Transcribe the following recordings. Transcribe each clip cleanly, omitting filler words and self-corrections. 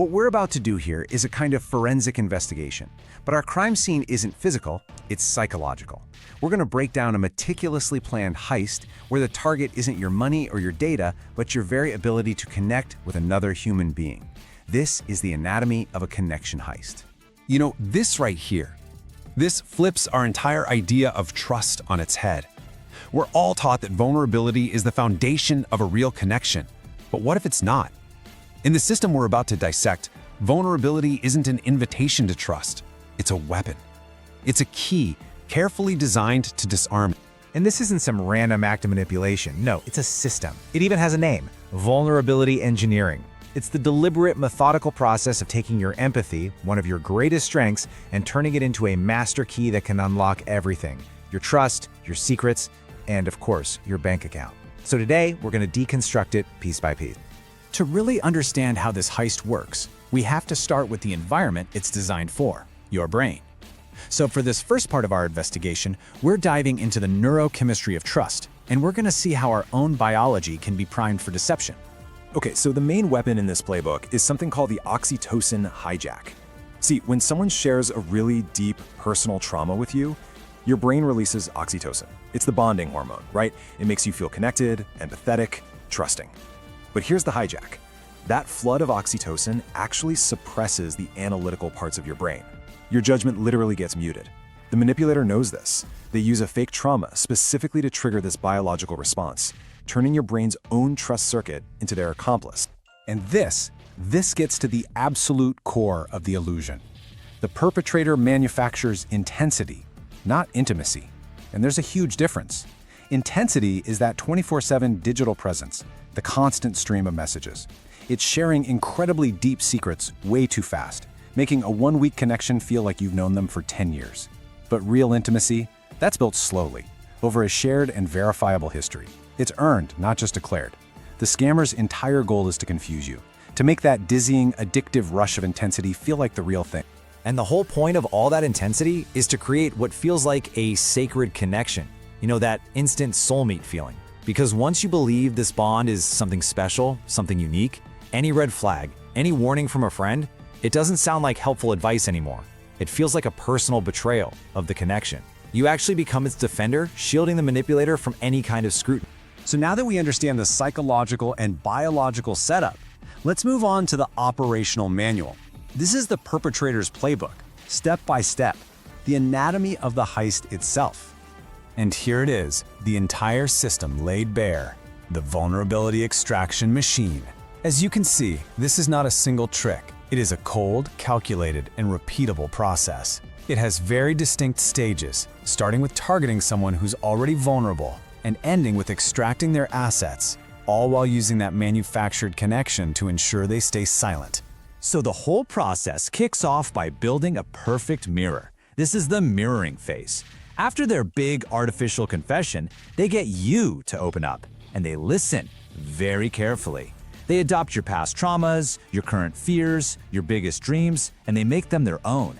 What we're about to do here is a kind of forensic investigation. But our crime scene isn't physical, it's psychological. We're going to break down a meticulously planned heist where the target isn't your money or your data, but your very ability to connect with another human being. This is the anatomy of a connection heist. You know, this right here, this flips our entire idea of trust on its head. We're all taught that vulnerability is the foundation of a real connection. But what if it's not? In the system we're about to dissect, vulnerability isn't an invitation to trust. It's a weapon. It's a key, carefully designed to disarm. And this isn't some random act of manipulation. No, it's a system. It even has a name: vulnerability engineering. It's the deliberate, methodical process of taking your empathy, one of your greatest strengths, and turning it into a master key that can unlock everything: your trust, your secrets, and of course, your bank account. So today, we're going to deconstruct it piece by piece. To really understand how this heist works, we have to start with the environment it's designed for: your brain. So for this first part of our investigation, we're diving into the neurochemistry of trust, and we're going to see how our own biology can be primed for deception. Okay, so the main weapon in this playbook is something called the Oxytocin Hijack. See, when someone shares a really deep personal trauma with you, your brain releases oxytocin. It's the bonding hormone, right? It makes you feel connected, empathetic, trusting. But here's the hijack. That flood of oxytocin actually suppresses the analytical parts of your brain. Your judgment literally gets muted. The manipulator knows this. They use a fake trauma specifically to trigger this biological response, turning your brain's own trust circuit into their accomplice. And this gets to the absolute core of the illusion. The perpetrator manufactures intensity, not intimacy. And there's a huge difference. Intensity is that 24/7 digital presence, the constant stream of messages. It's sharing incredibly deep secrets way too fast, making a one-week connection feel like you've known them for 10 years. But real intimacy, that's built slowly, over a shared and verifiable history. It's earned, not just declared. The scammer's entire goal is to confuse you, to make that dizzying, addictive rush of intensity feel like the real thing. And the whole point of all that intensity is to create what feels like a sacred connection. You know, that instant soulmate feeling. Because once you believe this bond is something special, something unique, any red flag, any warning from a friend, it doesn't sound like helpful advice anymore. It feels like a personal betrayal of the connection. You actually become its defender, shielding the manipulator from any kind of scrutiny. So now that we understand the psychological and biological setup, let's move on to the operational manual. This is the perpetrator's playbook, step by step, the anatomy of the heist itself. And here it is, the entire system laid bare, the vulnerability extraction machine. As you can see, this is not a single trick. It is a cold, calculated, and repeatable process. It has very distinct stages, starting with targeting someone who's already vulnerable and ending with extracting their assets, all while using that manufactured connection to ensure they stay silent. So the whole process kicks off by building a perfect mirror. This is the mirroring phase. After their big artificial confession, they get you to open up, and they listen very carefully. They adopt your past traumas, your current fears, your biggest dreams, and they make them their own.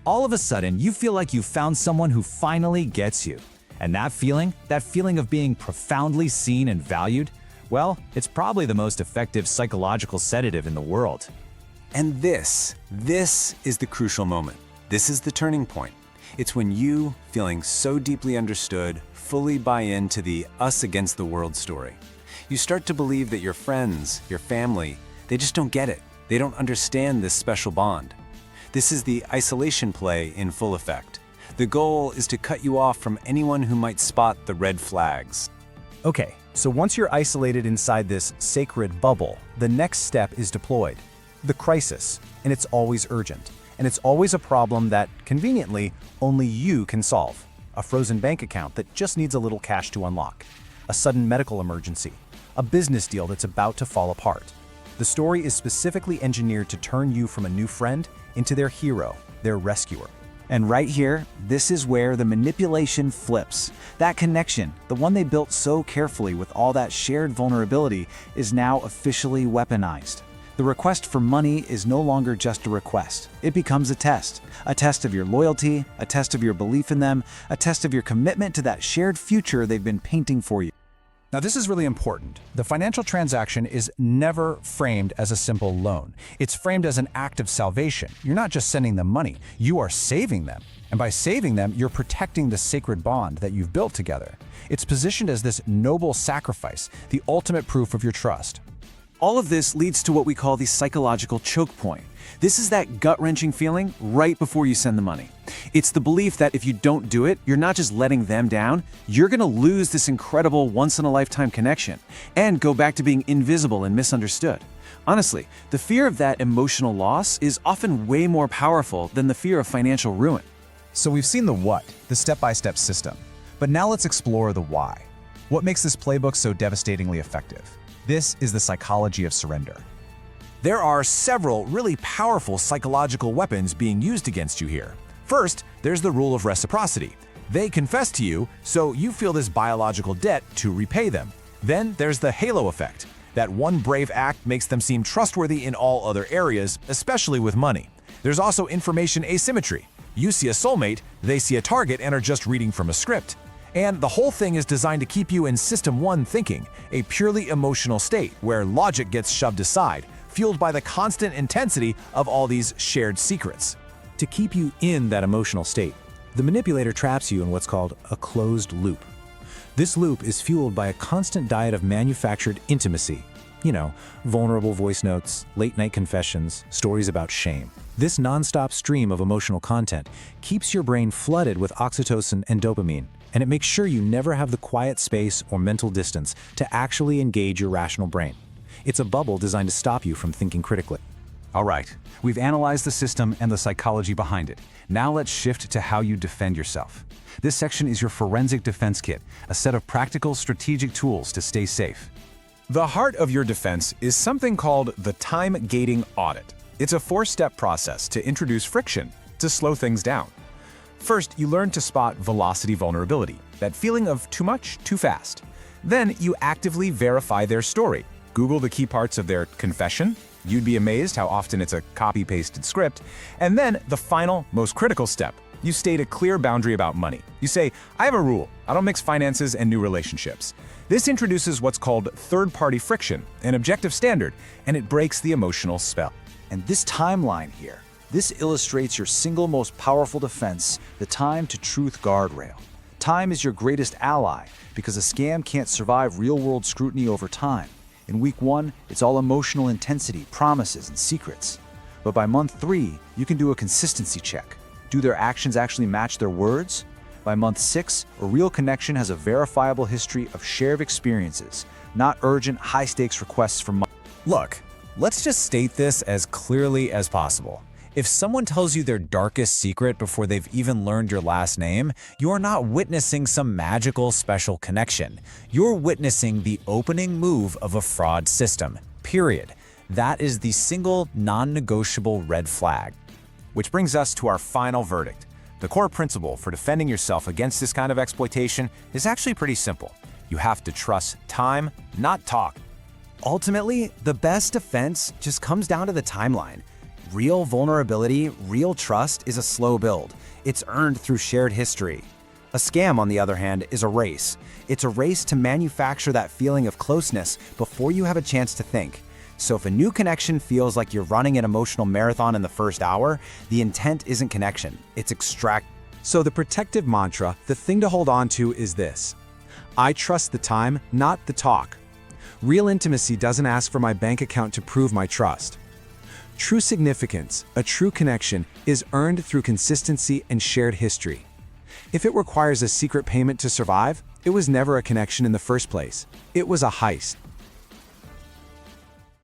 All of a sudden, you feel like you've found someone who finally gets you. And that feeling of being profoundly seen and valued, well, it's probably the most effective psychological sedative in the world. And this is the crucial moment. This is the turning point. It's when you, feeling so deeply understood, fully buy into the us against the world story. You start to believe that your friends, your family, they just don't get it. They don't understand this special bond. This is the isolation play in full effect. The goal is to cut you off from anyone who might spot the red flags. Okay, so once you're isolated inside this sacred bubble, the next step is deployed. The crisis, and it's always urgent. And it's always a problem that, conveniently, only you can solve. A frozen bank account that just needs a little cash to unlock. A sudden medical emergency. A business deal that's about to fall apart. The story is specifically engineered to turn you from a new friend into their hero, their rescuer. And right here, this is where the manipulation flips. That connection, the one they built so carefully with all that shared vulnerability, is now officially weaponized. The request for money is no longer just a request. It becomes a test of your loyalty, a test of your belief in them, a test of your commitment to that shared future they've been painting for you. Now, this is really important. The financial transaction is never framed as a simple loan. It's framed as an act of salvation. You're not just sending them money, you are saving them. And by saving them, you're protecting the sacred bond that you've built together. It's positioned as this noble sacrifice, the ultimate proof of your trust. All of this leads to what we call the psychological choke point. This is that gut-wrenching feeling right before you send the money. It's the belief that if you don't do it, you're not just letting them down, you're going to lose this incredible once-in-a-lifetime connection and go back to being invisible and misunderstood. Honestly, the fear of that emotional loss is often way more powerful than the fear of financial ruin. So we've seen the what, the step-by-step system. But now let's explore the why. What makes this playbook so devastatingly effective? This is the psychology of surrender. There are several really powerful psychological weapons being used against you here. First, there's the rule of reciprocity. They confess to you, so you feel this biological debt to repay them. Then there's the halo effect. That one brave act makes them seem trustworthy in all other areas, especially with money. There's also information asymmetry. You see a soulmate, they see a target and are just reading from a script. And the whole thing is designed to keep you in System 1 thinking, a purely emotional state where logic gets shoved aside, fueled by the constant intensity of all these shared secrets. To keep you in that emotional state, the manipulator traps you in what's called a closed loop. This loop is fueled by a constant diet of manufactured intimacy. You know, vulnerable voice notes, late-night confessions, stories about shame. This nonstop stream of emotional content keeps your brain flooded with oxytocin and dopamine, and it makes sure you never have the quiet space or mental distance to actually engage your rational brain. It's a bubble designed to stop you from thinking critically. All right, we've analyzed the system and the psychology behind it. Now let's shift to how you defend yourself. This section is your forensic defense kit, a set of practical, strategic tools to stay safe. The heart of your defense is something called the time-gating audit. It's a 4-step process to introduce friction, to slow things down. First, you learn to spot velocity vulnerability, that feeling of too much, too fast. Then you actively verify their story. Google the key parts of their confession. You'd be amazed how often it's a copy-pasted script. And then the final, most critical step. You state a clear boundary about money. You say, I have a rule. I don't mix finances and new relationships. This introduces what's called third-party friction, an objective standard, and it breaks the emotional spell. And this timeline here, this illustrates your single most powerful defense, the time-to-truth guardrail. Time is your greatest ally because a scam can't survive real-world scrutiny over time. In week 1, it's all emotional intensity, promises, and secrets. But by month 3, you can do a consistency check. Do their actions actually match their words? By month 6, a real connection has a verifiable history of shared experiences, not urgent, high-stakes requests for money. Look, let's just state this as clearly as possible. If someone tells you their darkest secret before they've even learned your last name, you're not witnessing some magical special connection. You're witnessing the opening move of a fraud system, period. That is the single non-negotiable red flag. Which brings us to our final verdict. The core principle for defending yourself against this kind of exploitation is actually pretty simple. You have to trust time, not talk. Ultimately, the best defense just comes down to the timeline. Real vulnerability, real trust is a slow build. It's earned through shared history. A scam, on the other hand, is a race. It's a race to manufacture that feeling of closeness before you have a chance to think. So if a new connection feels like you're running an emotional marathon in the first hour, the intent isn't connection, it's extract. So the protective mantra, the thing to hold on to is this: I trust the time, not the talk. Real intimacy doesn't ask for my bank account to prove my trust. True significance, a true connection, is earned through consistency and shared history. If it requires a secret payment to survive, it was never a connection in the first place. It was a heist.